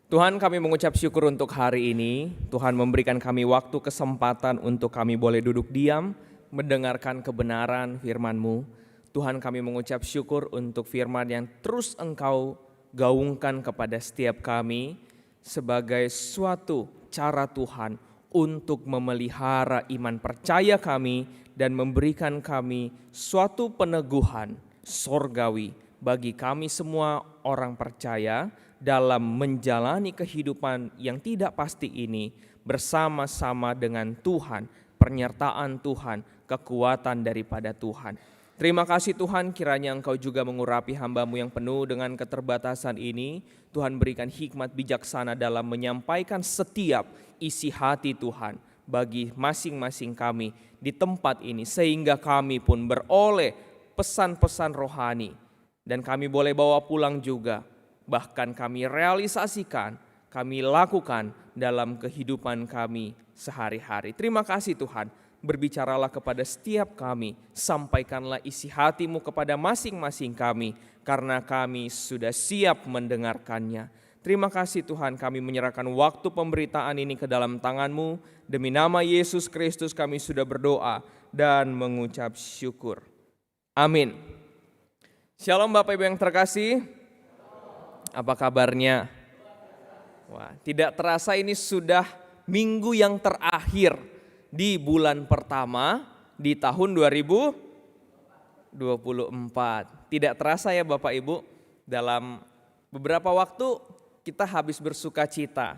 Tuhan, kami mengucap syukur untuk hari ini. Tuhan memberikan kami waktu kesempatan untuk kami boleh duduk diam, mendengarkan kebenaran firman-Mu. Tuhan, kami mengucap syukur untuk firman yang terus Engkau gaungkan kepada setiap kami sebagai suatu cara Tuhan untuk memelihara iman percaya kami dan memberikan kami suatu peneguhan sorgawi bagi kami semua orang percaya dalam menjalani kehidupan yang tidak pasti ini bersama-sama dengan Tuhan, penyertaan Tuhan, kekuatan daripada Tuhan. Terima kasih Tuhan, kiranya Engkau juga mengurapi hamba-Mu yang penuh dengan keterbatasan ini. Tuhan berikan hikmat bijaksana dalam menyampaikan setiap isi hati Tuhan bagi masing-masing kami di tempat ini, sehingga kami pun beroleh pesan-pesan rohani dan kami boleh bawa pulang juga. Bahkan kami realisasikan, kami lakukan dalam kehidupan kami sehari-hari. Terima kasih Tuhan, berbicaralah kepada setiap kami, sampaikanlah isi hati-Mu kepada masing-masing kami, karena kami sudah siap mendengarkannya. Terima kasih Tuhan, kami menyerahkan waktu pemberitaan ini ke dalam tangan-Mu. Demi nama Yesus Kristus kami sudah berdoa dan mengucap syukur. Amin. Shalom Bapak Ibu yang terkasih. Apa kabarnya? Wah, tidak terasa ini sudah minggu yang terakhir di bulan pertama di tahun 2024. Tidak terasa ya Bapak Ibu, dalam beberapa waktu kita habis bersuka cita.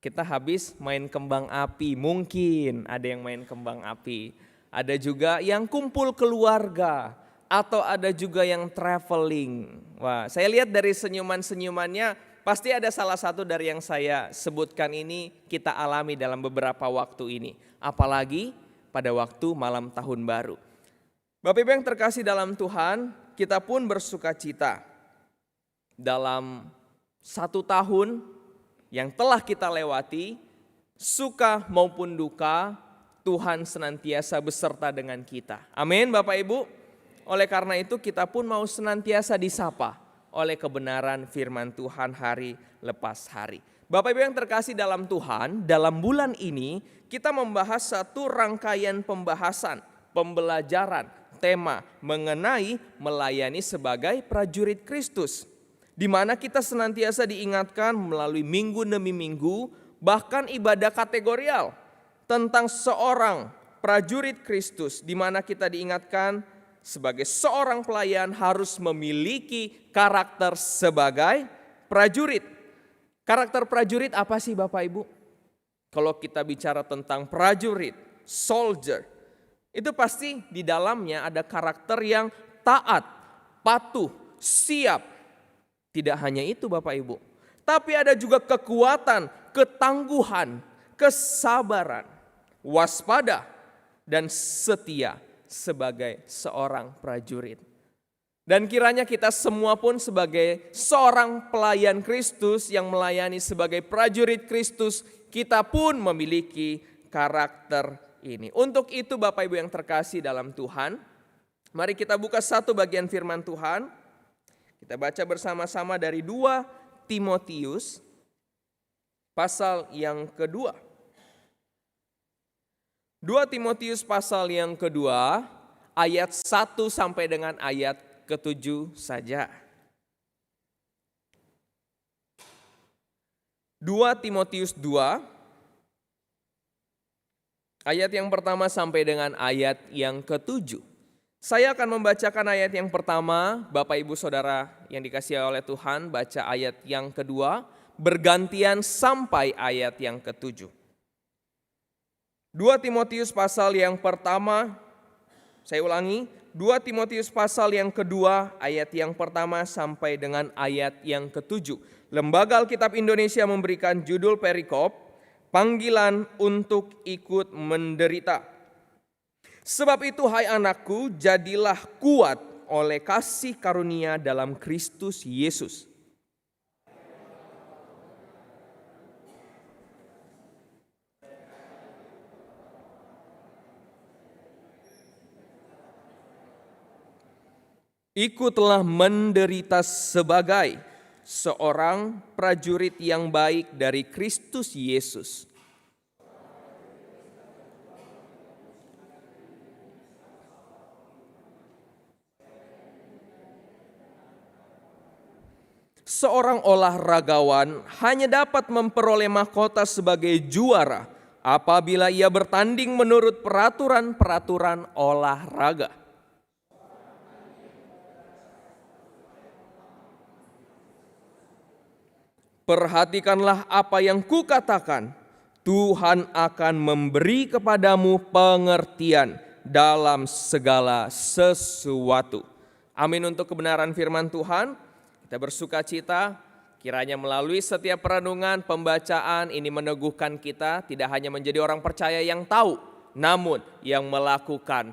Kita habis main kembang api, mungkin ada yang main kembang api. Ada juga yang kumpul keluarga. Atau ada juga yang traveling. Wah, saya lihat dari senyuman-senyumannya pasti ada salah satu dari yang saya sebutkan ini kita alami dalam beberapa waktu ini. Apalagi pada waktu malam tahun baru. Bapak Ibu yang terkasih dalam Tuhan, kita pun bersuka cita dalam 1 tahun yang telah kita lewati, suka maupun duka, Tuhan senantiasa beserta dengan kita. Amin Bapak Ibu. Oleh karena itu kita pun mau senantiasa disapa oleh kebenaran firman Tuhan hari lepas hari. Bapak Ibu yang terkasih dalam Tuhan, dalam bulan ini kita membahas satu rangkaian pembahasan, pembelajaran, tema mengenai melayani sebagai prajurit Kristus. Di mana kita senantiasa diingatkan melalui minggu demi minggu, bahkan ibadah kategorial tentang seorang prajurit Kristus, di mana kita diingatkan sebagai seorang pelayan harus memiliki karakter sebagai prajurit. Karakter prajurit apa sih Bapak Ibu? Kalau kita bicara tentang prajurit, soldier, itu pasti di dalamnya ada karakter yang taat, patuh, siap. Tidak hanya itu Bapak Ibu, tapi ada juga kekuatan, ketangguhan, kesabaran, waspada, dan setia sebagai seorang prajurit. Dan kiranya kita semua pun sebagai seorang pelayan Kristus yang melayani sebagai prajurit Kristus, kita pun memiliki karakter ini. Untuk itu Bapak Ibu yang terkasih dalam Tuhan, mari kita buka satu bagian firman Tuhan. Kita baca bersama-sama dari 2 Timotius pasal yang kedua. 2 Timotius pasal yang kedua, ayat 1 sampai dengan ayat ke-7 saja. 2 Timotius 2, ayat yang pertama sampai dengan ayat yang ke-7. Saya akan membacakan ayat yang pertama, Bapak Ibu Saudara yang dikasihi oleh Tuhan, baca ayat yang kedua, bergantian sampai ayat yang ke-7. 2 Timotius pasal yang pertama, saya ulangi, 2 Timotius pasal yang kedua, ayat yang pertama sampai dengan ayat yang ke-7. Lembaga Alkitab Indonesia memberikan judul perikop, panggilan untuk ikut menderita. Sebab itu hai anakku, jadilah kuat oleh kasih karunia dalam Kristus Yesus. Ikutlah menderita sebagai seorang prajurit yang baik dari Kristus Yesus. Seorang olahragawan hanya dapat memperoleh mahkota sebagai juara apabila ia bertanding menurut peraturan-peraturan olahraga. Perhatikanlah apa yang kukatakan, Tuhan akan memberi kepadamu pengertian dalam segala sesuatu. Amin untuk kebenaran firman Tuhan. Kita bersuka cita, kiranya melalui setiap perenungan, pembacaan ini meneguhkan kita tidak hanya menjadi orang percaya yang tahu, namun yang melakukan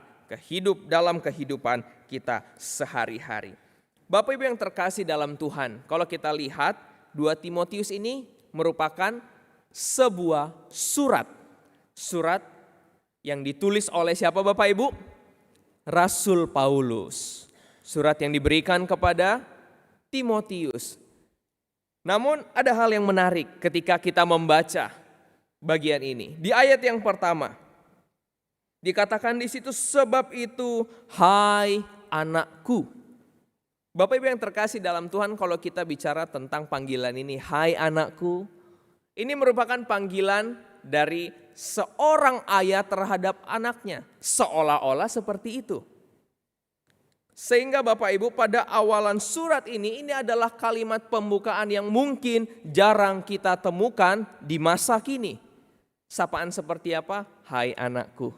dalam kehidupan kita sehari-hari. Bapak Ibu yang terkasih dalam Tuhan, kalau kita lihat 2 Timotius ini merupakan sebuah surat. Surat yang ditulis oleh siapa Bapak Ibu? Rasul Paulus. Surat yang diberikan kepada Timotius. Namun ada hal yang menarik ketika kita membaca bagian ini. Di ayat yang pertama dikatakan di situ, sebab itu hai anakku. Bapak Ibu yang terkasih dalam Tuhan, kalau kita bicara tentang panggilan ini, hai anakku, ini merupakan panggilan dari seorang ayah terhadap anaknya, seolah-olah seperti itu. Sehingga Bapak Ibu pada awalan surat ini adalah kalimat pembukaan yang mungkin jarang kita temukan di masa kini. Sapaan seperti apa? Hai anakku.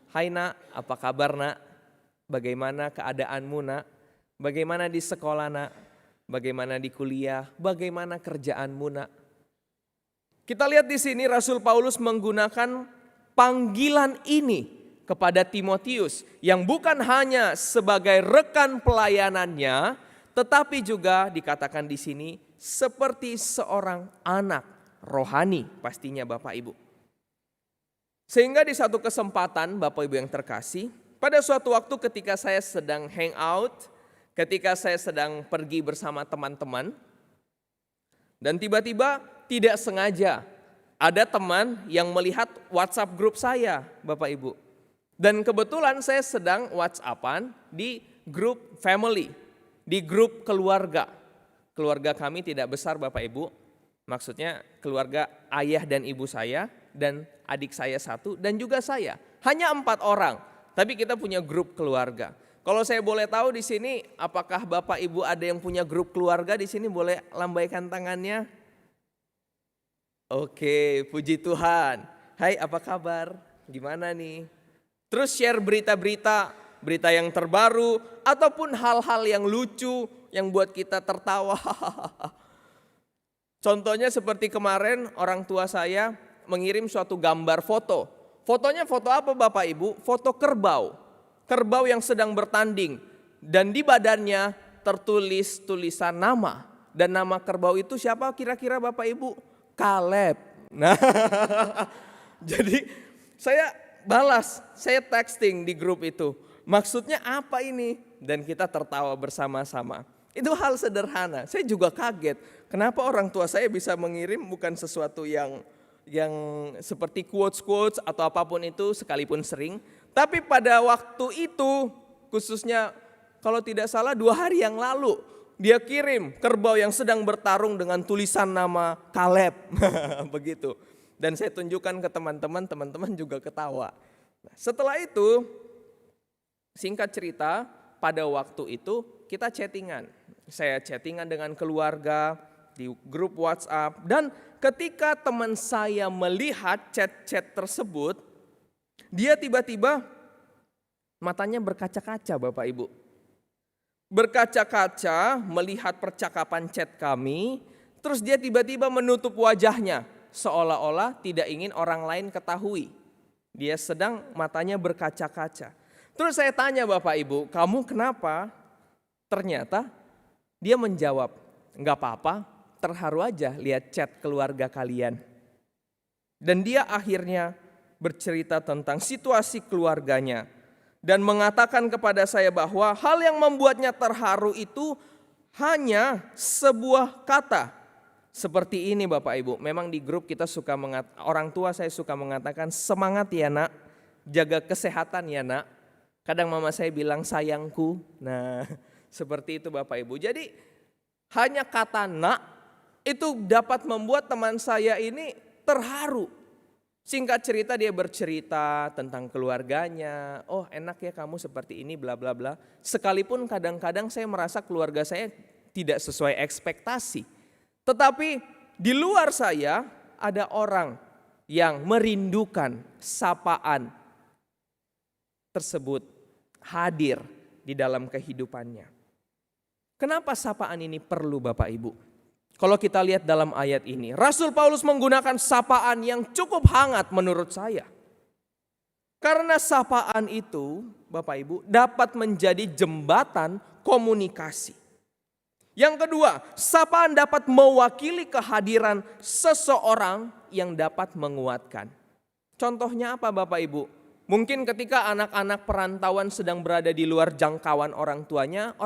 Hai nak, apa kabar nak? Bagaimana keadaanmu nak? Bagaimana di sekolah nak? Bagaimana di kuliah? Bagaimana kerjaanmu nak? Kita lihat di sini Rasul Paulus menggunakan panggilan ini kepada Timotius yang bukan hanya sebagai rekan pelayanannya, tetapi juga dikatakan di sini seperti seorang anak rohani pastinya Bapak Ibu. Sehingga di satu kesempatan Bapak Ibu yang terkasih, pada suatu waktu ketika saya sedang hangout, ketika saya sedang pergi bersama teman-teman, dan tiba-tiba tidak sengaja ada teman yang melihat WhatsApp grup saya Bapak Ibu. Dan kebetulan saya sedang WhatsAppan di grup family, di grup keluarga. Keluarga kami tidak besar Bapak Ibu, maksudnya keluarga ayah dan ibu saya dan adik saya 1 dan juga saya. Hanya 4 orang, tapi kita punya grup keluarga. Kalau saya boleh tahu di sini, apakah Bapak Ibu ada yang punya grup keluarga di sini, boleh lambaikan tangannya? Oke, puji Tuhan. Hai, apa kabar? Gimana nih? Terus share berita-berita yang terbaru ataupun hal-hal yang lucu yang buat kita tertawa. Contohnya seperti kemarin orang tua saya mengirim suatu gambar foto. Fotonya foto apa Bapak Ibu? Foto kerbau. Kerbau yang sedang bertanding dan di badannya tertulis tulisan nama. Dan nama kerbau itu siapa kira-kira Bapak Ibu? Kaleb. Nah, jadi saya balas, saya texting di grup itu. Maksudnya apa ini? Dan kita tertawa bersama-sama. Itu hal sederhana. Saya juga kaget. Kenapa orang tua saya bisa mengirim bukan sesuatu yang seperti quotes-quotes atau apapun itu sekalipun sering. Tapi pada waktu itu khususnya kalau tidak salah 2 hari yang lalu. Dia kirim kerbau yang sedang bertarung dengan tulisan nama Kaleb. Begitu. Dan saya tunjukkan ke teman-teman juga ketawa. Nah, setelah itu, singkat cerita, pada waktu itu kita chattingan. Saya chattingan dengan keluarga di grup WhatsApp. Dan ketika teman saya melihat chat-chat tersebut, dia tiba-tiba matanya berkaca-kaca Bapak Ibu. Berkaca-kaca melihat percakapan chat kami, terus dia tiba-tiba menutup wajahnya. Seolah-olah tidak ingin orang lain ketahui. Dia sedang matanya berkaca-kaca. Terus saya tanya Bapak Ibu, kamu kenapa? Ternyata dia menjawab, enggak apa-apa, terharu aja lihat chat keluarga kalian. Dan dia akhirnya bercerita tentang situasi keluarganya. Dan mengatakan kepada saya bahwa hal yang membuatnya terharu itu hanya sebuah kata. Seperti ini Bapak Ibu, memang di grup kita suka orang tua saya suka mengatakan, semangat ya nak, jaga kesehatan ya nak. Kadang mama saya bilang sayangku. Nah, seperti itu Bapak Ibu. Jadi hanya kata nak itu dapat membuat teman saya ini terharu. Singkat cerita dia bercerita tentang keluarganya. Oh enak ya kamu seperti ini bla bla bla. Sekalipun kadang-kadang saya merasa keluarga saya tidak sesuai ekspektasi. Tetapi di luar saya ada orang yang merindukan sapaan tersebut hadir di dalam kehidupannya. Kenapa sapaan ini perlu Bapak Ibu? Kalau kita lihat dalam ayat ini, Rasul Paulus menggunakan sapaan yang cukup hangat menurut saya. Karena sapaan itu, Bapak Ibu, dapat menjadi jembatan komunikasi. Yang kedua, sapaan dapat mewakili kehadiran seseorang yang dapat menguatkan. Contohnya apa Bapak Ibu? Mungkin ketika anak-anak perantauan sedang berada di luar jangkauan orang tuanya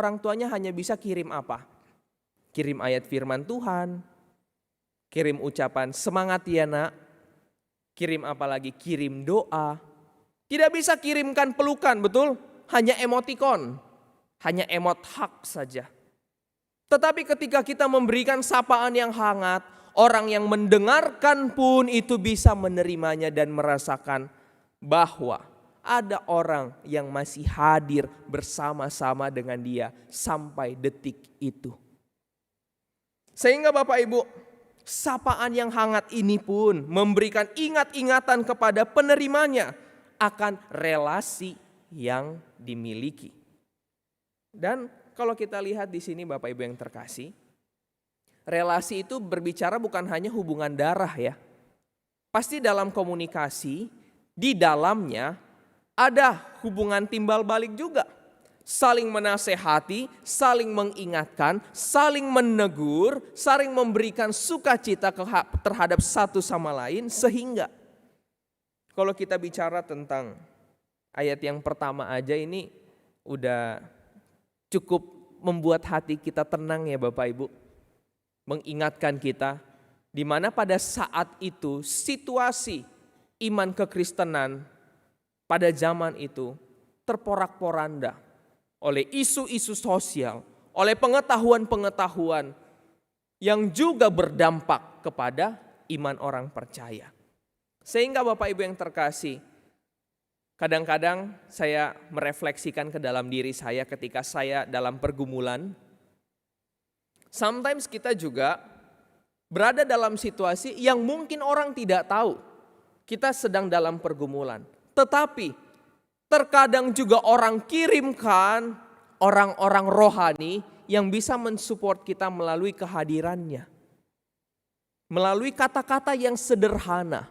hanya bisa kirim apa? Kirim ayat firman Tuhan, kirim ucapan semangat ya nak, kirim apa lagi? Kirim doa. Tidak bisa kirimkan pelukan, betul? Hanya emotikon, hanya emot hak saja. Tetapi ketika kita memberikan sapaan yang hangat, orang yang mendengarkan pun itu bisa menerimanya dan merasakan bahwa ada orang yang masih hadir bersama-sama dengan dia sampai detik itu. Sehingga Bapak Ibu, sapaan yang hangat ini pun memberikan ingat-ingatan kepada penerimanya akan relasi yang dimiliki. Dan kalau kita lihat di sini Bapak Ibu yang terkasih, relasi itu berbicara bukan hanya hubungan darah ya. Pasti dalam komunikasi, di dalamnya ada hubungan timbal balik juga. Saling menasehati, saling mengingatkan, saling menegur, saling memberikan sukacita terhadap satu sama lain. Sehingga kalau kita bicara tentang ayat yang pertama aja ini udah cukup membuat hati kita tenang ya Bapak Ibu. Mengingatkan kita di mana pada saat itu situasi iman kekristenan pada zaman itu terporak-poranda oleh isu-isu sosial, oleh pengetahuan-pengetahuan yang juga berdampak kepada iman orang percaya. Sehingga Bapak Ibu yang terkasih, kadang-kadang saya merefleksikan ke dalam diri saya ketika saya dalam pergumulan. Sometimes kita juga berada dalam situasi yang mungkin orang tidak tahu kita sedang dalam pergumulan. Tetapi terkadang juga orang kirimkan orang-orang rohani yang bisa mensupport kita melalui kehadirannya. Melalui kata-kata yang sederhana.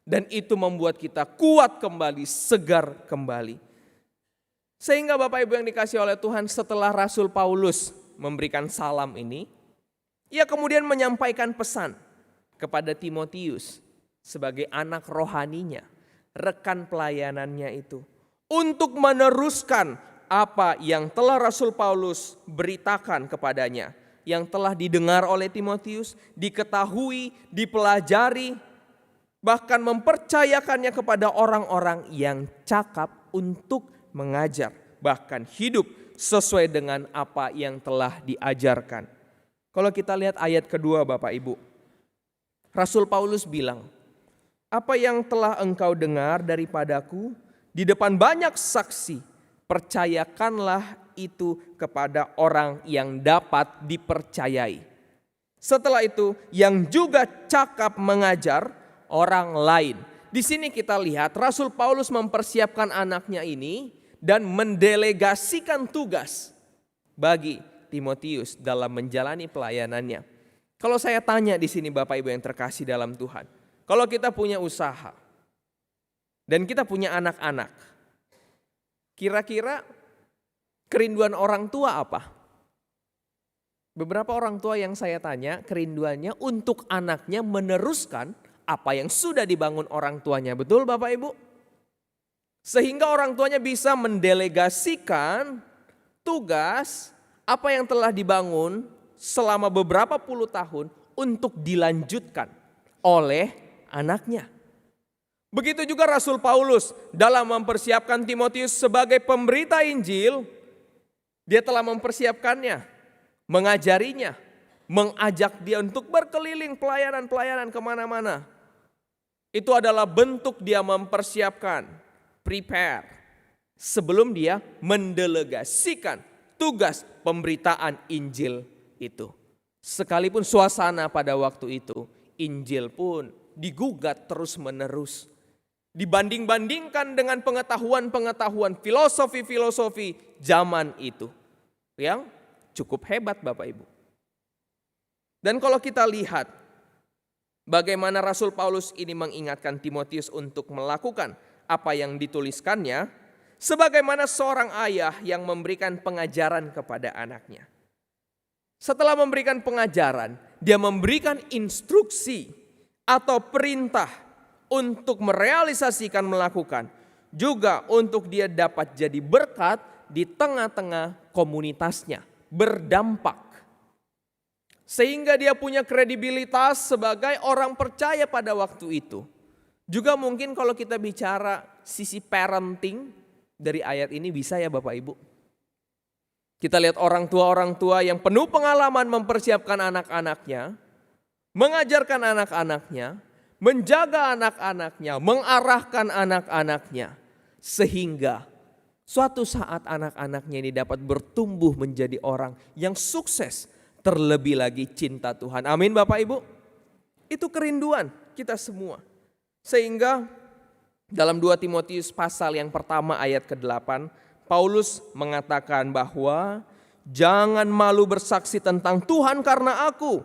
Dan itu membuat kita kuat kembali, segar kembali. Sehingga Bapak Ibu yang dikasihi oleh Tuhan, setelah Rasul Paulus memberikan salam ini, ia kemudian menyampaikan pesan kepada Timotius sebagai anak rohaninya, rekan pelayanannya itu, untuk meneruskan apa yang telah Rasul Paulus beritakan kepadanya, yang telah didengar oleh Timotius, diketahui, dipelajari, bahkan mempercayakannya kepada orang-orang yang cakap untuk mengajar, bahkan hidup sesuai dengan apa yang telah diajarkan. Kalau kita lihat ayat kedua Bapak Ibu, Rasul Paulus bilang, apa yang telah engkau dengar daripadaku di depan banyak saksi, percayakanlah itu kepada orang yang dapat dipercayai. Setelah itu yang juga cakap mengajar orang lain. Di sini kita lihat Rasul Paulus mempersiapkan anaknya ini dan mendelegasikan tugas bagi Timotius dalam menjalani pelayanannya. Kalau saya tanya di sini Bapak Ibu yang terkasih dalam Tuhan, kalau kita punya usaha dan kita punya anak-anak, kira-kira kerinduan orang tua apa? Beberapa orang tua yang saya tanya kerinduannya untuk anaknya meneruskan apa yang sudah dibangun orang tuanya. Betul Bapak Ibu? Sehingga orang tuanya bisa mendelegasikan tugas apa yang telah dibangun selama beberapa puluh tahun untuk dilanjutkan oleh anaknya. Begitu juga Rasul Paulus dalam mempersiapkan Timotius sebagai pemberita Injil, dia telah mempersiapkannya, mengajarinya, mengajak dia untuk berkeliling pelayanan-pelayanan kemana-mana. Itu adalah bentuk dia mempersiapkan, prepare, sebelum dia mendelegasikan tugas pemberitaan Injil itu. Sekalipun suasana pada waktu itu, Injil pun digugat terus-menerus. Dibanding-bandingkan dengan pengetahuan-pengetahuan filosofi-filosofi zaman itu. Yang cukup hebat Bapak Ibu. Dan kalau kita lihat bagaimana Rasul Paulus ini mengingatkan Timotius untuk melakukan apa yang dituliskannya, sebagaimana seorang ayah yang memberikan pengajaran kepada anaknya. Setelah memberikan pengajaran, dia memberikan instruksi atau perintah untuk merealisasikan melakukan, juga untuk dia dapat jadi berkat di tengah-tengah komunitasnya, berdampak. Sehingga dia punya kredibilitas sebagai orang percaya pada waktu itu. Juga mungkin kalau kita bicara sisi parenting dari ayat ini bisa ya Bapak Ibu. Kita lihat orang tua yang penuh pengalaman mempersiapkan anak-anaknya, mengajarkan anak-anaknya, menjaga anak-anaknya, mengarahkan anak-anaknya. Sehingga suatu saat anak-anaknya ini dapat bertumbuh menjadi orang yang sukses. Terlebih lagi cinta Tuhan. Amin Bapak Ibu. Itu kerinduan kita semua. Sehingga dalam 2 Timotius pasal yang pertama ayat ke-8, Paulus mengatakan bahwa jangan malu bersaksi tentang Tuhan karena aku.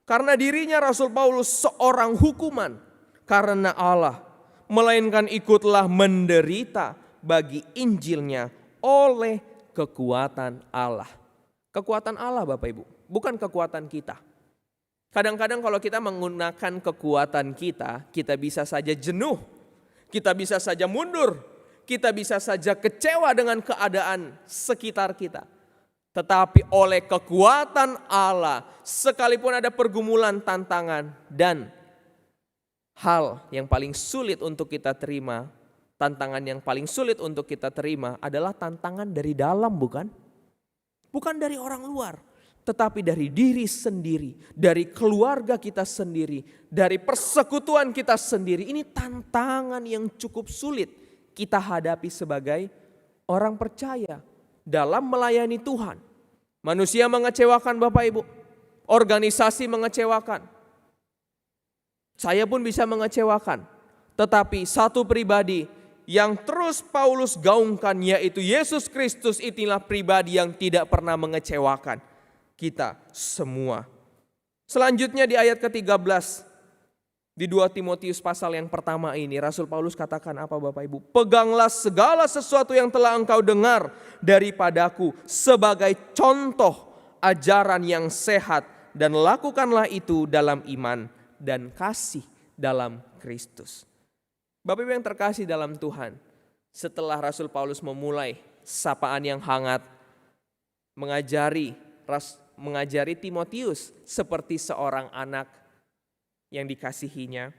Karena dirinya Rasul Paulus seorang hukuman karena Allah. Melainkan ikutlah menderita bagi Injilnya oleh kekuatan Allah. Kekuatan Allah Bapak Ibu, bukan kekuatan kita. Kadang-kadang kalau kita menggunakan kekuatan kita bisa saja jenuh. Kita bisa saja mundur. Kita bisa saja kecewa dengan keadaan sekitar kita. Tetapi oleh kekuatan Allah, sekalipun ada pergumulan, tantangan, dan hal yang paling sulit untuk kita terima, tantangan yang paling sulit untuk kita terima adalah tantangan dari dalam, bukan? Bukan dari orang luar, tetapi dari diri sendiri, dari keluarga kita sendiri, dari persekutuan kita sendiri. Ini tantangan yang cukup sulit kita hadapi sebagai orang percaya dalam melayani Tuhan. Manusia mengecewakan Bapak Ibu, organisasi mengecewakan. Saya pun bisa mengecewakan. Tetapi satu pribadi yang terus Paulus gaungkan, yaitu Yesus Kristus, itulah pribadi yang tidak pernah mengecewakan kita semua. Selanjutnya di ayat ke-13 di 2 Timotius pasal yang pertama ini, Rasul Paulus katakan apa Bapak Ibu? Peganglah segala sesuatu yang telah engkau dengar daripadaku sebagai contoh ajaran yang sehat, dan lakukanlah itu dalam iman dan kasih dalam Kristus. Bapak Ibu yang terkasih dalam Tuhan, setelah Rasul Paulus memulai sapaan yang hangat, mengajari Timotius seperti seorang anak yang dikasihinya,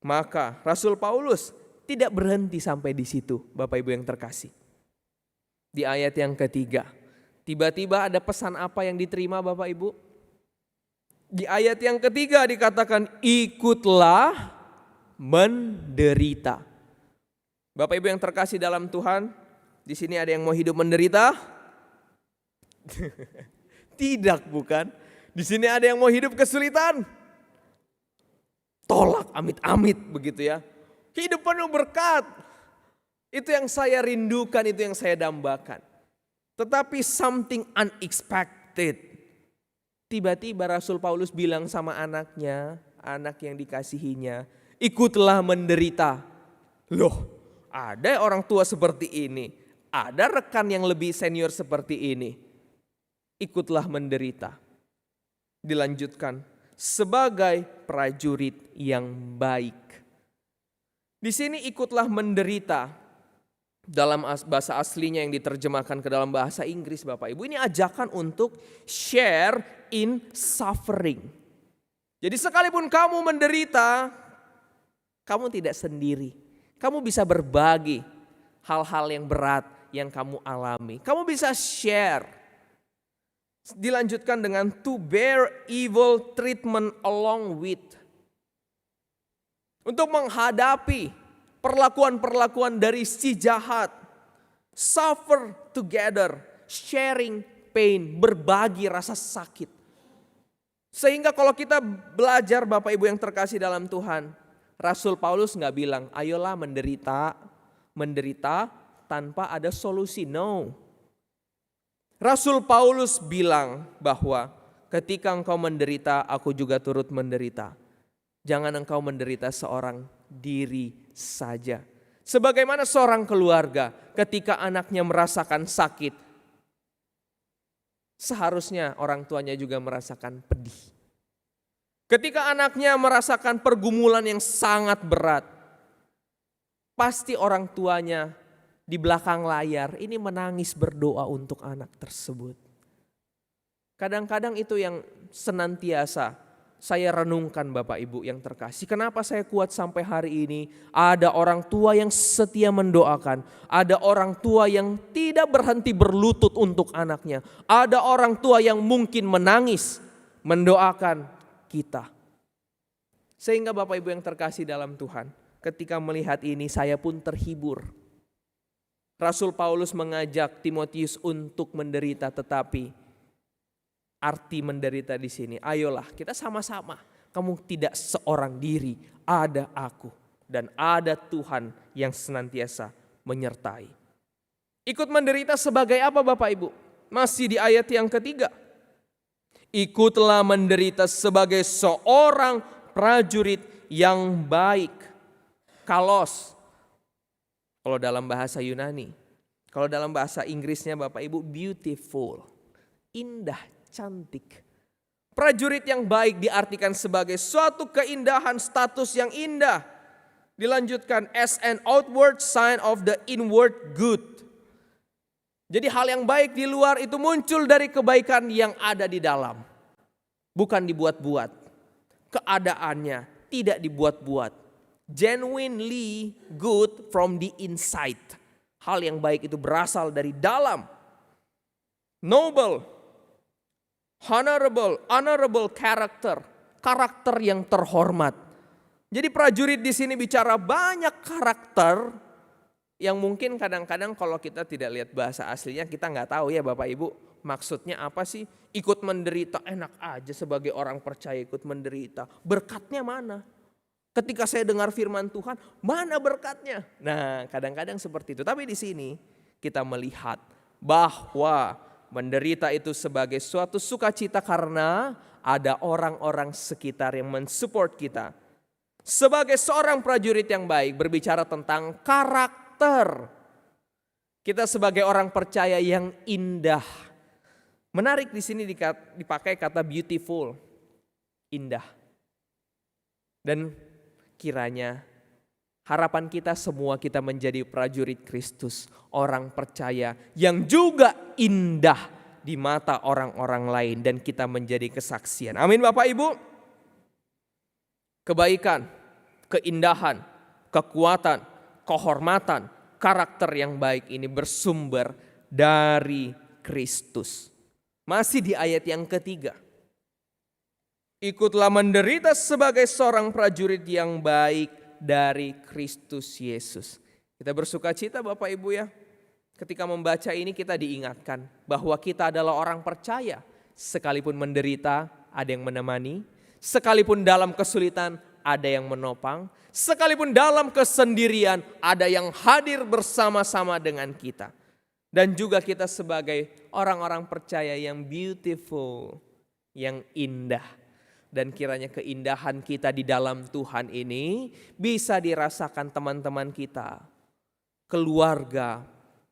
maka Rasul Paulus tidak berhenti sampai di situ, Bapak Ibu yang terkasih. Di ayat yang ketiga, tiba-tiba ada pesan apa yang diterima Bapak Ibu? Di ayat yang ketiga dikatakan ikutlah menderita. Bapak Ibu yang terkasih dalam Tuhan, di sini ada yang mau hidup menderita? Tidak, bukan? Di sini ada yang mau hidup kesulitan? Tolak, amit-amit begitu ya. Hidup penuh berkat. Itu yang saya rindukan, itu yang saya dambakan. Tetapi something unexpected. Tiba-tiba Rasul Paulus bilang sama anaknya, anak yang dikasihinya, ikutlah menderita. Loh, ada orang tua seperti ini. Ada rekan yang lebih senior seperti ini. Ikutlah menderita. Dilanjutkan, sebagai prajurit yang baik. Di sini ikutlah menderita dalam bahasa aslinya yang diterjemahkan ke dalam bahasa Inggris Bapak Ibu, ini ajakan untuk share in suffering. Jadi sekalipun kamu menderita, kamu tidak sendiri. Kamu bisa berbagi hal-hal yang berat yang kamu alami. Kamu bisa share. Dilanjutkan dengan to bear evil treatment along with. Untuk menghadapi perlakuan-perlakuan dari si jahat. Suffer together, sharing pain, berbagi rasa sakit. Sehingga kalau kita belajar Bapak Ibu yang terkasih dalam Tuhan, Rasul Paulus nggak bilang, ayolah menderita tanpa ada solusi. No. Rasul Paulus bilang bahwa ketika engkau menderita, aku juga turut menderita. Jangan engkau menderita seorang diri saja. Sebagaimana seorang keluarga ketika anaknya merasakan sakit, seharusnya orang tuanya juga merasakan pedih. Ketika anaknya merasakan pergumulan yang sangat berat, pasti orang tuanya di belakang layar ini menangis berdoa untuk anak tersebut. Kadang-kadang itu yang senantiasa saya renungkan Bapak Ibu yang terkasih. Kenapa saya kuat sampai hari ini? Ada orang tua yang setia mendoakan. Ada orang tua yang tidak berhenti berlutut untuk anaknya. Ada orang tua yang mungkin menangis mendoakan kita. Sehingga Bapak Ibu yang terkasih dalam Tuhan, ketika melihat ini saya pun terhibur. Rasul Paulus mengajak Timotius untuk menderita, tetapi arti menderita di sini, ayolah kita sama-sama. Kamu tidak seorang diri, ada aku dan ada Tuhan yang senantiasa menyertai. Ikut menderita sebagai apa Bapak Ibu? Masih di ayat yang ketiga. Ikutlah menderita sebagai seorang prajurit yang baik. Kalos. Kalau dalam bahasa Yunani. Kalau dalam bahasa Inggrisnya Bapak Ibu beautiful. Indah, cantik. Prajurit yang baik diartikan sebagai suatu keindahan status yang indah. Dilanjutkan as an outward sign of the inward good. Jadi hal yang baik di luar itu muncul dari kebaikan yang ada di dalam. Bukan dibuat-buat. Keadaannya tidak dibuat-buat. Genuinely good from the inside. Hal yang baik itu berasal dari dalam. Noble, honorable character. Karakter yang terhormat. Jadi prajurit di sini bicara banyak karakter yang mungkin kadang-kadang kalau kita tidak lihat bahasa aslinya kita nggak tahu ya Bapak Ibu maksudnya apa sih. Ikut menderita enak aja sebagai orang percaya ikut menderita. Berkatnya mana? Ketika saya dengar firman Tuhan, mana berkatnya? Nah, kadang-kadang seperti itu. Tapi di sini kita melihat bahwa menderita itu sebagai suatu sukacita karena ada orang-orang sekitar yang mensupport kita. Sebagai seorang prajurit yang baik berbicara tentang karakter. Kita sebagai orang percaya yang indah. Menarik di sini dipakai kata beautiful, indah. Dan kiranya harapan kita semua kita menjadi prajurit Kristus, orang percaya yang juga indah di mata orang-orang lain dan kita menjadi kesaksian. Amin Bapak Ibu. Kebaikan, keindahan, kekuatan, kehormatan, karakter yang baik ini bersumber dari Kristus. Masih di ayat yang ketiga. Ikutlah menderita sebagai seorang prajurit yang baik dari Kristus Yesus. Kita bersuka cita Bapak Ibu ya. Ketika membaca ini kita diingatkan bahwa kita adalah orang percaya. Sekalipun menderita ada yang menemani. Sekalipun dalam kesulitan ada yang menopang. Sekalipun dalam kesendirian ada yang hadir bersama-sama dengan kita. Dan juga kita sebagai orang-orang percaya yang beautiful, yang indah. Dan kiranya keindahan kita di dalam Tuhan ini bisa dirasakan teman-teman kita, keluarga,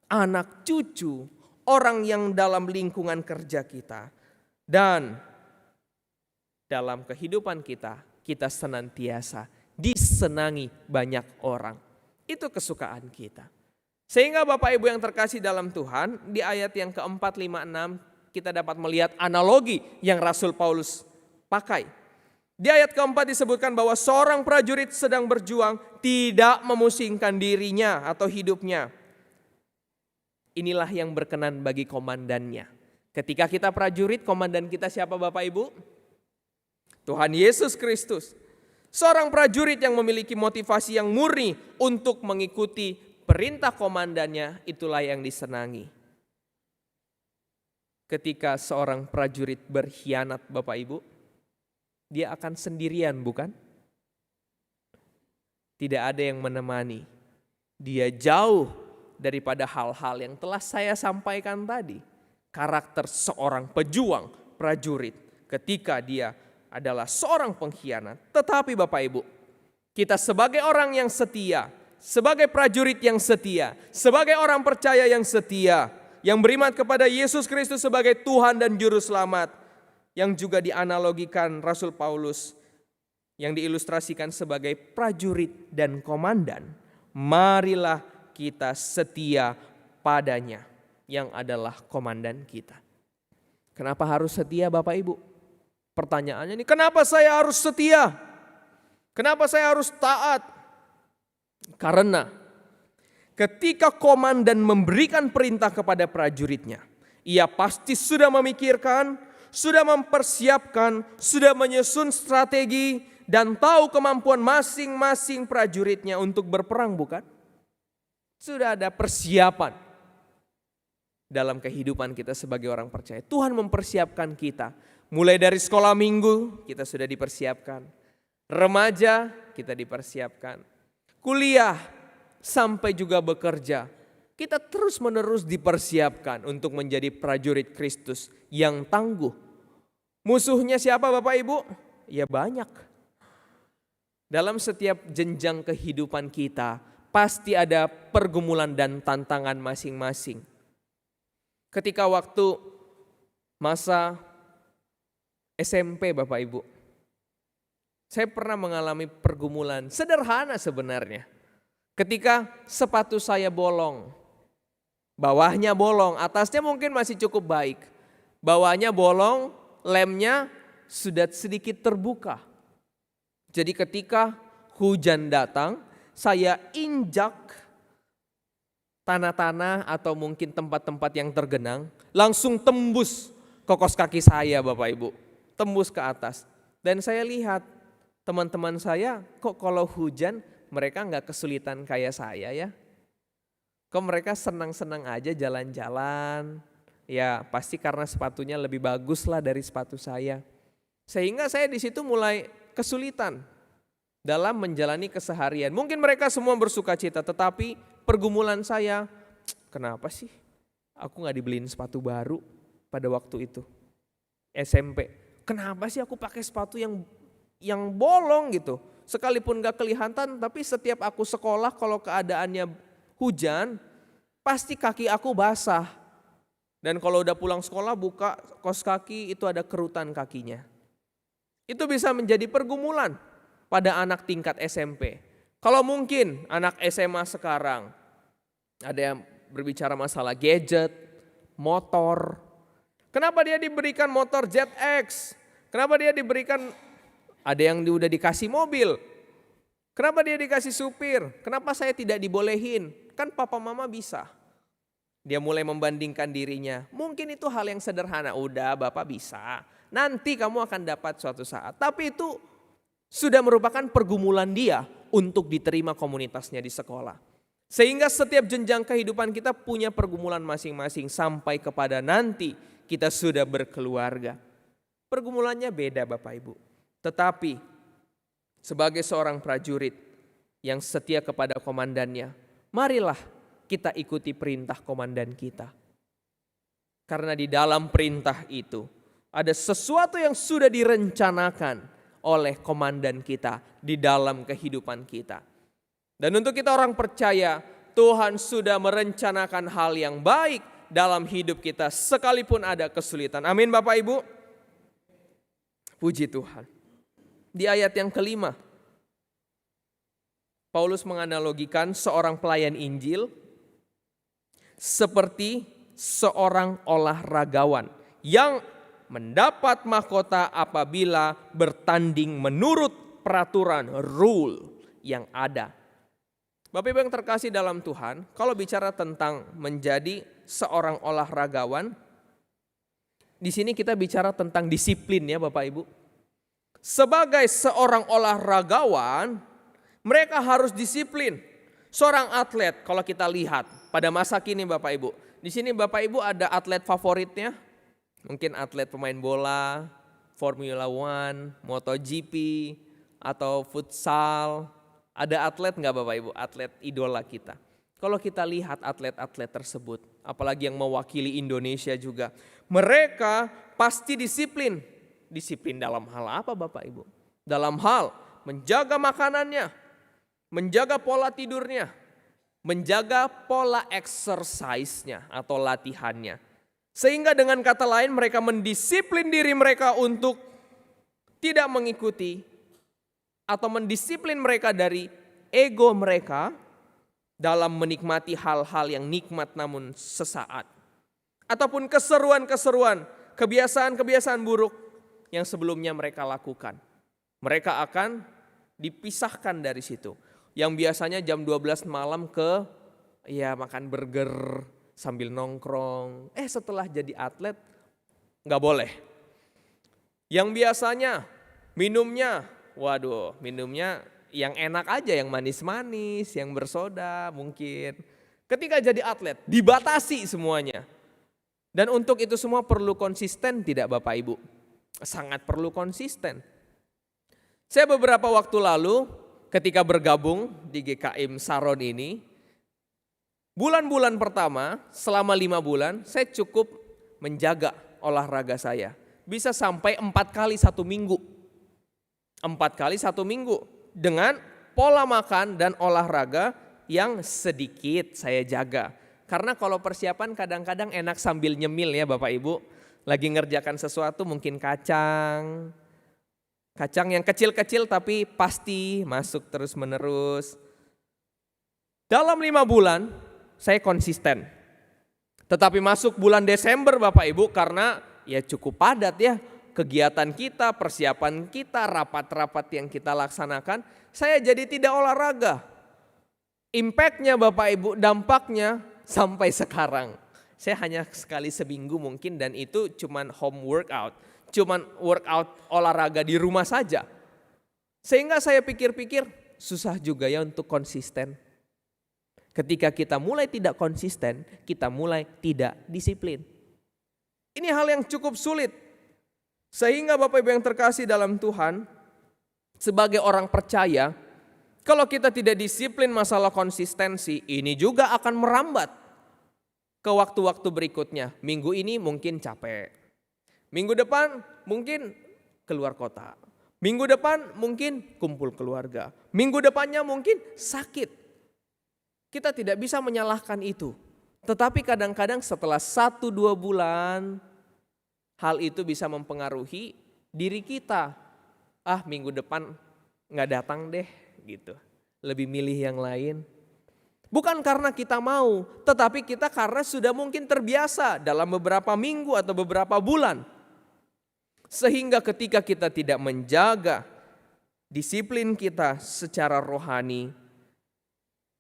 anak cucu, orang yang dalam lingkungan kerja kita. Dan dalam kehidupan kita, kita senantiasa disenangi banyak orang. Itu kesukaan kita. Sehingga Bapak Ibu yang terkasih dalam Tuhan, di ayat yang keempat, 5, 6, kita dapat melihat analogi yang Rasul Paulus pakai. Di ayat keempat disebutkan bahwa seorang prajurit sedang berjuang tidak memusingkan dirinya atau hidupnya. Inilah yang berkenan bagi komandannya. Ketika kita prajurit, komandan kita siapa Bapak Ibu? Tuhan Yesus Kristus. Seorang prajurit yang memiliki motivasi yang murni untuk mengikuti perintah komandannya, itulah yang disenangi. Ketika seorang prajurit berkhianat Bapak Ibu, dia akan sendirian bukan? Tidak ada yang menemani. Dia jauh daripada hal-hal yang telah saya sampaikan tadi. Karakter seorang pejuang prajurit ketika dia adalah seorang pengkhianat. Tetapi Bapak Ibu, kita sebagai orang yang setia, sebagai prajurit yang setia, sebagai orang percaya yang setia, yang beriman kepada Yesus Kristus sebagai Tuhan dan Juru Selamat, yang juga dianalogikan Rasul Paulus, yang diilustrasikan sebagai prajurit dan komandan, marilah kita setia padanya yang adalah komandan kita. Kenapa harus setia Bapak Ibu? Pertanyaannya ini, kenapa saya harus setia? Kenapa saya harus taat? Karena ketika komandan memberikan perintah kepada prajuritnya, ia pasti sudah memikirkan, sudah mempersiapkan, sudah menyusun strategi dan tahu kemampuan masing-masing prajuritnya untuk berperang bukan? Sudah ada persiapan dalam kehidupan kita sebagai orang percaya. Tuhan mempersiapkan kita. Mulai dari sekolah minggu kita sudah dipersiapkan. Remaja kita dipersiapkan. Kuliah sampai juga bekerja. Kita terus-menerus dipersiapkan untuk menjadi prajurit Kristus yang tangguh. Musuhnya siapa Bapak Ibu? Ya banyak. Dalam setiap jenjang kehidupan kita pasti ada pergumulan dan tantangan masing-masing. Ketika waktu masa SMP Bapak Ibu, saya pernah mengalami pergumulan sederhana sebenarnya. Ketika sepatu saya bolong, bawahnya bolong, atasnya mungkin masih cukup baik. Bawahnya bolong, lemnya sudah sedikit terbuka. Jadi ketika hujan datang, saya injak tanah-tanah atau mungkin tempat-tempat yang tergenang, langsung tembus ke kos kaki saya Bapak Ibu. Tembus ke atas. Dan saya lihat teman-teman saya kok kalau hujan mereka nggak kesulitan kayak saya ya. Kok mereka senang-senang aja jalan-jalan. Ya pasti karena sepatunya lebih bagus lah dari sepatu saya. Sehingga saya di situ mulai kesulitan dalam menjalani keseharian. Mungkin mereka semua bersuka cita, tetapi pergumulan saya, kenapa sih aku gak dibeliin sepatu baru pada waktu itu SMP? Kenapa sih aku pakai sepatu yang bolong gitu? Sekalipun gak kelihatan, tapi setiap aku sekolah kalau keadaannya hujan, pasti kaki aku basah. Dan kalau udah pulang sekolah buka kos kaki itu ada kerutan kakinya. Itu bisa menjadi pergumulan pada anak tingkat SMP. Kalau mungkin anak SMA sekarang ada yang berbicara masalah gadget, motor. Kenapa dia diberikan motor ZX? Kenapa dia diberikan, ada yang udah dikasih mobil. Kenapa dia dikasih supir? Kenapa saya tidak dibolehin? Kan papa mama bisa. Dia mulai membandingkan dirinya. Mungkin itu hal yang sederhana. Udah Bapak bisa. Nanti kamu akan dapat suatu saat. Tapi itu sudah merupakan pergumulan dia untuk diterima komunitasnya di sekolah. Sehingga setiap jenjang kehidupan kita punya pergumulan masing-masing. Sampai kepada nanti kita sudah berkeluarga. Pergumulannya beda Bapak Ibu. Tetapi sebagai seorang prajurit yang setia kepada komandannya, marilah kita ikuti perintah komandan kita. Karena di dalam perintah itu ada sesuatu yang sudah direncanakan oleh komandan kita di dalam kehidupan kita. Dan untuk kita orang percaya, Tuhan sudah merencanakan hal yang baik dalam hidup kita sekalipun ada kesulitan. Amin Bapak Ibu. Puji Tuhan. Di ayat yang kelima, Paulus menganalogikan seorang pelayan Injil seperti seorang olahragawan yang mendapat mahkota apabila bertanding menurut peraturan rule yang ada. Bapak Ibu yang terkasih dalam Tuhan, kalau bicara tentang menjadi seorang olahragawan, di sini kita bicara tentang disiplin ya Bapak Ibu. Sebagai seorang olahragawan, mereka harus disiplin. Seorang atlet, kalau kita lihat pada masa kini Bapak Ibu, di sini Bapak Ibu ada atlet favoritnya, mungkin atlet pemain bola, Formula One, MotoGP, atau futsal. Ada atlet nggak Bapak Ibu? Atlet idola kita. Kalau kita lihat atlet-atlet tersebut, apalagi yang mewakili Indonesia juga, mereka pasti disiplin. Disiplin dalam hal apa Bapak Ibu? Dalam hal menjaga makanannya, menjaga pola tidurnya, menjaga pola exercise-nya atau latihannya. Sehingga dengan kata lain mereka mendisiplin diri mereka untuk tidak mengikuti atau mendisiplin mereka dari ego mereka dalam menikmati hal-hal yang nikmat namun sesaat. Ataupun keseruan-keseruan, kebiasaan-kebiasaan buruk yang sebelumnya mereka lakukan. Mereka akan dipisahkan dari situ. Yang biasanya jam 12 malam makan burger sambil nongkrong. Setelah jadi atlet nggak boleh. Yang biasanya minumnya yang enak aja, yang manis-manis, yang bersoda mungkin. Ketika jadi atlet, dibatasi semuanya. Dan untuk itu semua perlu konsisten tidak Bapak Ibu? Sangat perlu konsisten. Saya beberapa waktu lalu ketika bergabung di GKM Saron ini, bulan-bulan pertama selama 5 bulan saya cukup menjaga olahraga saya. Bisa sampai 4 kali 1 minggu. 4 kali 1 minggu dengan pola makan dan olahraga yang sedikit saya jaga. Karena kalau persiapan kadang-kadang enak sambil nyemil ya Bapak Ibu. Lagi ngerjakan sesuatu mungkin kacang yang kecil-kecil tapi pasti masuk terus menerus. Dalam 5 bulan saya konsisten. Tetapi masuk bulan Desember Bapak Ibu karena ya cukup padat ya. Kegiatan kita, persiapan kita, rapat-rapat yang kita laksanakan, saya jadi tidak olahraga. Impactnya Bapak Ibu, dampaknya sampai sekarang. Saya hanya sekali seminggu mungkin dan itu cuman home workout. Cuman workout olahraga di rumah saja. Sehingga saya pikir-pikir susah juga ya untuk konsisten. Ketika kita mulai tidak konsisten, kita mulai tidak disiplin. Ini hal yang cukup sulit. Sehingga Bapak Ibu yang terkasih dalam Tuhan, sebagai orang percaya, kalau kita tidak disiplin masalah konsistensi, ini juga akan merambat ke waktu-waktu berikutnya. Minggu ini mungkin capek. Minggu depan mungkin keluar kota. Minggu depan mungkin kumpul keluarga. Minggu depannya mungkin sakit. Kita tidak bisa menyalahkan itu. Tetapi kadang-kadang setelah 1-2 bulan, hal itu bisa mempengaruhi diri kita. Minggu depan gak datang deh gitu. Lebih milih yang lain. Bukan karena kita mau, tetapi kita karena sudah mungkin terbiasa dalam beberapa minggu atau beberapa bulan. Sehingga ketika kita tidak menjaga disiplin kita secara rohani,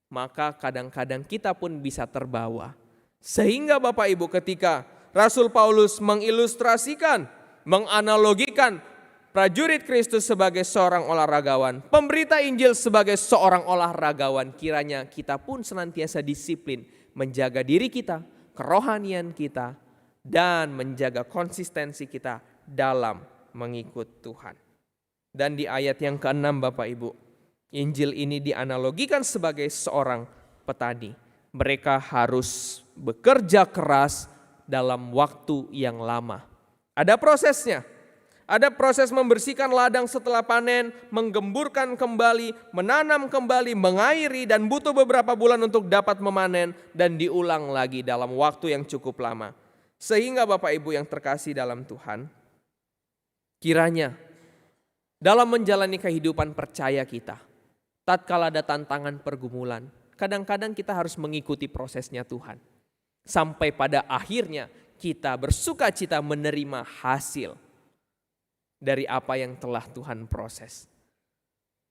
maka kadang-kadang kita pun bisa terbawa. Sehingga Bapak Ibu ketika Rasul Paulus mengilustrasikan, menganalogikan prajurit Kristus sebagai seorang olahragawan, pemberita Injil sebagai seorang olahragawan, kiranya kita pun senantiasa disiplin menjaga diri kita, kerohanian kita, dan menjaga konsistensi kita dalam mengikut Tuhan. Dan di ayat yang ke-6 Bapak Ibu, Injil ini dianalogikan sebagai seorang petani. Mereka harus bekerja keras dalam waktu yang lama. Ada prosesnya. Ada proses membersihkan ladang setelah panen, menggemburkan kembali, menanam kembali, mengairi, dan butuh beberapa bulan untuk dapat memanen dan diulang lagi dalam waktu yang cukup lama. Sehingga Bapak Ibu yang terkasih dalam Tuhan, kiranya dalam menjalani kehidupan percaya kita, tatkala ada tantangan pergumulan, kadang-kadang kita harus mengikuti prosesnya Tuhan. Sampai pada akhirnya kita bersuka cita menerima hasil dari apa yang telah Tuhan proses.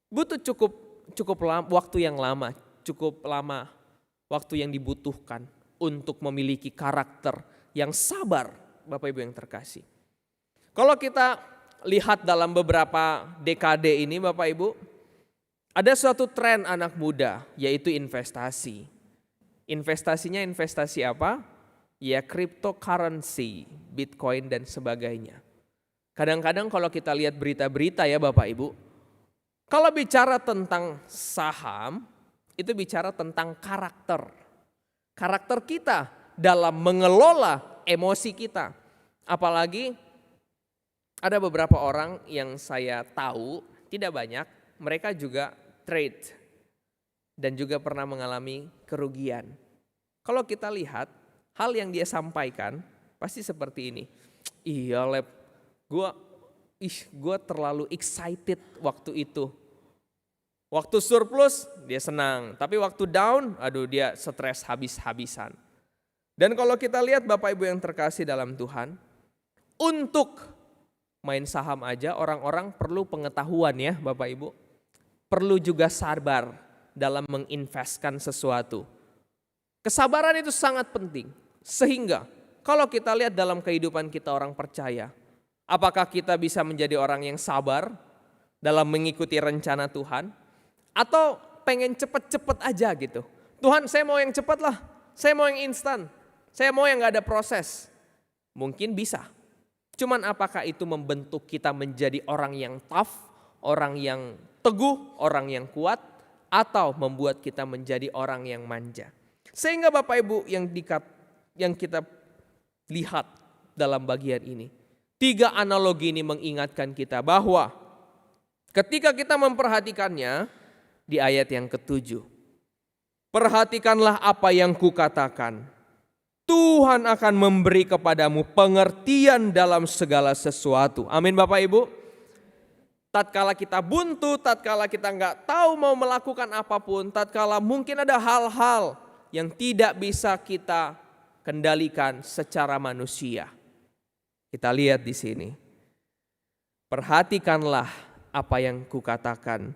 Butuh cukup waktu yang lama, cukup lama waktu yang dibutuhkan untuk memiliki karakter yang sabar, Bapak Ibu yang terkasih. Kalau kita lihat dalam beberapa dekade ini Bapak Ibu, ada suatu tren anak muda yaitu investasi. Investasinya investasi apa? Ya cryptocurrency, Bitcoin dan sebagainya. Kadang-kadang kalau kita lihat berita-berita ya Bapak Ibu, kalau bicara tentang saham, itu bicara tentang karakter. Karakter kita dalam mengelola emosi kita. Apalagi ada beberapa orang yang saya tahu, tidak banyak, mereka juga trade dan juga pernah mengalami kerugian. Kalau kita lihat hal yang dia sampaikan pasti seperti ini. Iya Lep, gue terlalu excited waktu itu. Waktu surplus dia senang, tapi waktu down aduh dia stres habis-habisan. Dan kalau kita lihat Bapak Ibu yang terkasih dalam Tuhan, untuk main saham aja orang-orang perlu pengetahuan ya Bapak Ibu. Perlu juga sabar dalam menginvestkan sesuatu. Kesabaran itu sangat penting. Sehingga kalau kita lihat dalam kehidupan kita orang percaya, apakah kita bisa menjadi orang yang sabar dalam mengikuti rencana Tuhan? Atau pengen cepet-cepet aja gitu. Tuhan saya mau yang cepat lah, saya mau yang instan, saya mau yang gak ada proses. Mungkin bisa. Cuman apakah itu membentuk kita menjadi orang yang tough, orang yang teguh, orang yang kuat, atau membuat kita menjadi orang yang manja. Sehingga Bapak Ibu yang kita lihat dalam bagian ini. 3 analogi ini mengingatkan kita bahwa ketika kita memperhatikannya di ayat yang ke-7. Perhatikanlah apa yang kukatakan. Tuhan akan memberi kepadamu pengertian dalam segala sesuatu. Amin Bapak Ibu. Tatkala kita buntu, tatkala kita nggak tahu mau melakukan apapun, tatkala mungkin ada hal-hal yang tidak bisa kita kendalikan secara manusia. Kita lihat di sini. Perhatikanlah apa yang kukatakan.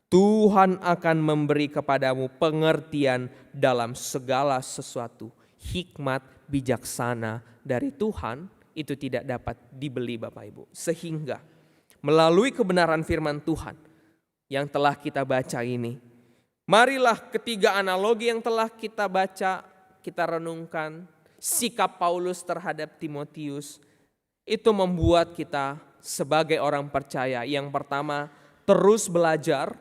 Tuhan akan memberi kepadamu pengertian dalam segala sesuatu. Hikmat bijaksana dari Tuhan itu tidak dapat dibeli Bapak Ibu. Sehingga melalui kebenaran firman Tuhan yang telah kita baca ini, marilah ketiga analogi yang telah kita baca, kita renungkan, sikap Paulus terhadap Timotius, itu membuat kita sebagai orang percaya yang pertama terus belajar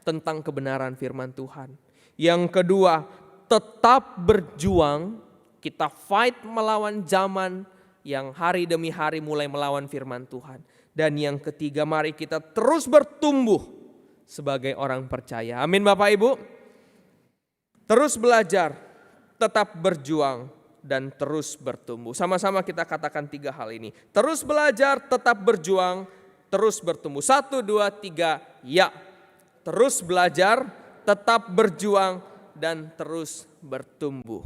tentang kebenaran firman Tuhan. Yang kedua, tetap berjuang, kita fight melawan zaman yang hari demi hari mulai melawan firman Tuhan. Dan yang ketiga, mari kita terus bertumbuh sebagai orang percaya. Amin Bapak Ibu. Terus belajar, tetap berjuang, dan terus bertumbuh. Sama-sama kita katakan 3 hal ini. Terus belajar, tetap berjuang, terus bertumbuh. 1, 2, 3, ya. Terus belajar, tetap berjuang, dan terus bertumbuh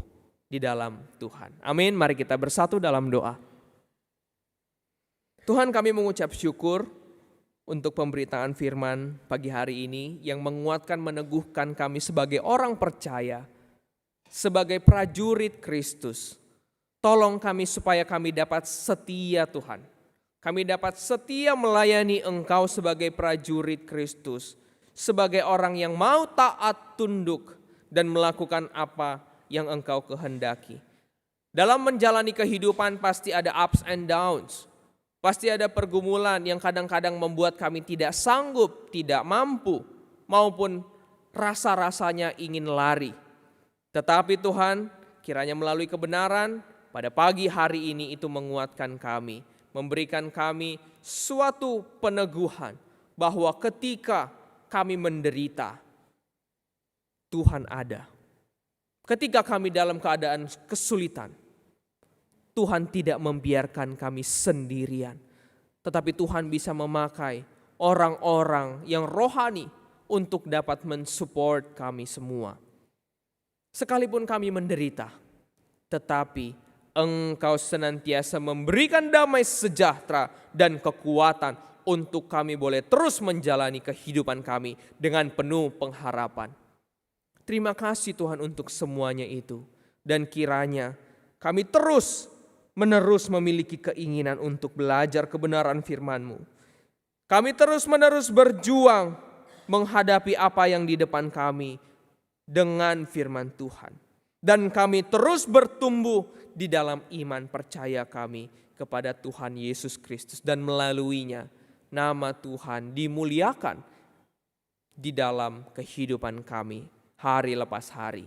di dalam Tuhan. Amin. Mari kita bersatu dalam doa. Tuhan, kami mengucap syukur untuk pemberitaan firman pagi hari ini yang menguatkan, meneguhkan kami sebagai orang percaya, sebagai prajurit Kristus. Tolong kami supaya kami dapat setia Tuhan. Kami dapat setia melayani Engkau sebagai prajurit Kristus, sebagai orang yang mau taat tunduk dan melakukan apa yang Engkau kehendaki. Dalam menjalani kehidupan pasti ada ups and downs. Pasti ada pergumulan yang kadang-kadang membuat kami tidak sanggup, tidak mampu, maupun rasa-rasanya ingin lari. Tetapi Tuhan, kiranya melalui kebenaran, pada pagi hari ini itu menguatkan kami, memberikan kami suatu peneguhan bahwa ketika kami menderita, Tuhan ada. Ketika kami dalam keadaan kesulitan, Tuhan tidak membiarkan kami sendirian, tetapi Tuhan bisa memakai orang-orang yang rohani untuk dapat mensupport kami semua. Sekalipun kami menderita, tetapi Engkau senantiasa memberikan damai sejahtera dan kekuatan untuk kami boleh terus menjalani kehidupan kami dengan penuh pengharapan. Terima kasih Tuhan untuk semuanya itu. Dan kiranya kami terus-menerus memiliki keinginan untuk belajar kebenaran firman-Mu. Kami terus-menerus berjuang menghadapi apa yang di depan kami dengan firman Tuhan. Dan kami terus bertumbuh di dalam iman percaya kami kepada Tuhan Yesus Kristus. Dan melaluinya nama Tuhan dimuliakan di dalam kehidupan kami hari lepas hari.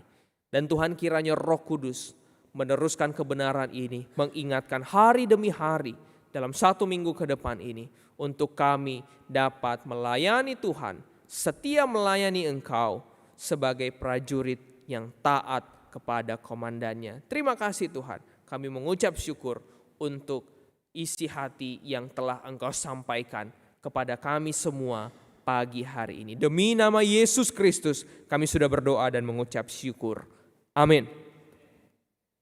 Dan Tuhan kiranya Roh Kudus meneruskan kebenaran ini, mengingatkan hari demi hari dalam 1 minggu ke depan ini, untuk kami dapat melayani Tuhan, setia melayani Engkau sebagai prajurit yang taat kepada komandannya. Terima kasih Tuhan, kami mengucap syukur untuk isi hati yang telah Engkau sampaikan kepada kami semua pagi hari ini. Demi nama Yesus Kristus kami sudah berdoa dan mengucap syukur. Amin.